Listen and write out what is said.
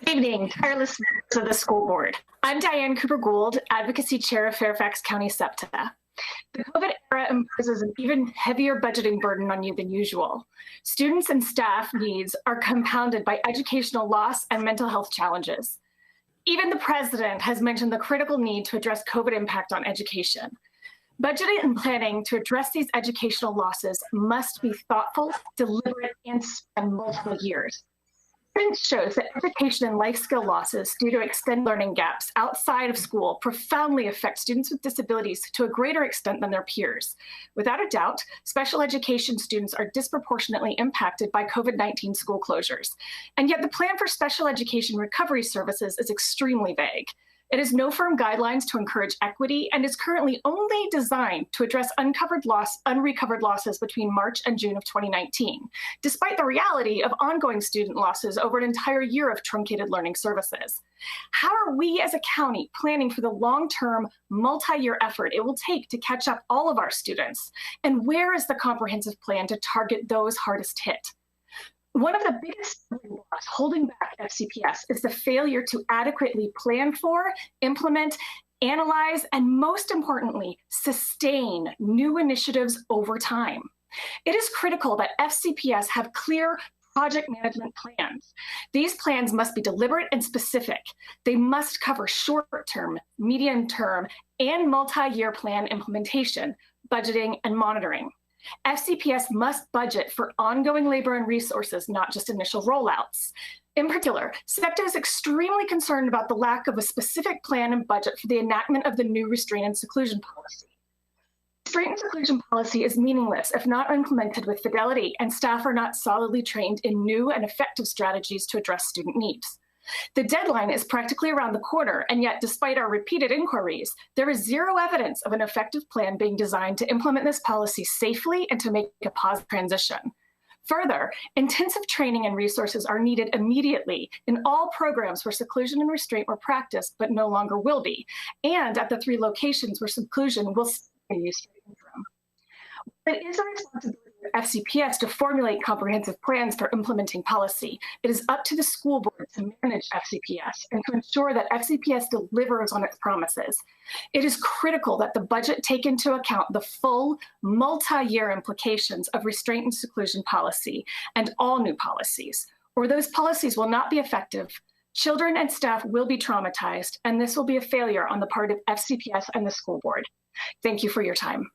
Good evening, tireless members of the school board. I'm Diane Gould, Advocacy Chair of Fairfax County SEPTA. The COVID era imposes an even heavier budgeting burden on you than usual. Students and staff needs are compounded by educational loss and mental health challenges. Even the president has mentioned the critical need to address COVID impact on education. Budgeting and planning to address these educational losses must be thoughtful, deliberate, and span multiple years. Evidence shows that education and life skill losses due to extended learning gaps outside of school profoundly affect students with disabilities to a greater extent than their peers. Without a doubt, special education students are disproportionately impacted by COVID-19 school closures. And yet the plan for special education recovery services is extremely vague. It has no firm guidelines to encourage equity and is currently only designed to address unrecovered losses between March and June of 2019, despite the reality of ongoing student losses over an entire year of truncated learning services. How are we as a county planning for the long-term, multi-year effort it will take to catch up all of our students? And where is the comprehensive plan to target those hardest hit? One of the biggest blocks holding back FCPS is the failure to adequately plan for, implement, analyze, and most importantly, sustain new initiatives over time. It is critical that FCPS have clear project management plans. These plans must be deliberate and specific. They must cover short-term, medium-term, and multi-year plan implementation, budgeting, and monitoring. FCPS must budget for ongoing labor and resources, not just initial rollouts. In particular, SEPTA is extremely concerned about the lack of a specific plan and budget for the enactment of the new Restraint and Seclusion policy. Restraint and Seclusion policy is meaningless if not implemented with fidelity and staff are not solidly trained in new and effective strategies to address student needs. The deadline is practically around the corner, and yet despite our repeated inquiries, there is zero evidence of an effective plan being designed to implement this policy safely and to make a positive transition. Further, intensive training and resources are needed immediately in all programs where seclusion and restraint were practiced but no longer will be, and at the 3 locations where seclusion will still be used for the interim. It is a responsibility of FCPS to formulate comprehensive plans for implementing policy. It is up to the school board to manage FCPS and to ensure that FCPS delivers on its promises. It is critical that the budget take into account the full multi-year implications of restraint and seclusion policy and all new policies, or those policies will not be effective. Children and staff will be traumatized, and this will be a failure on the part of FCPS and the school board. Thank you for your time.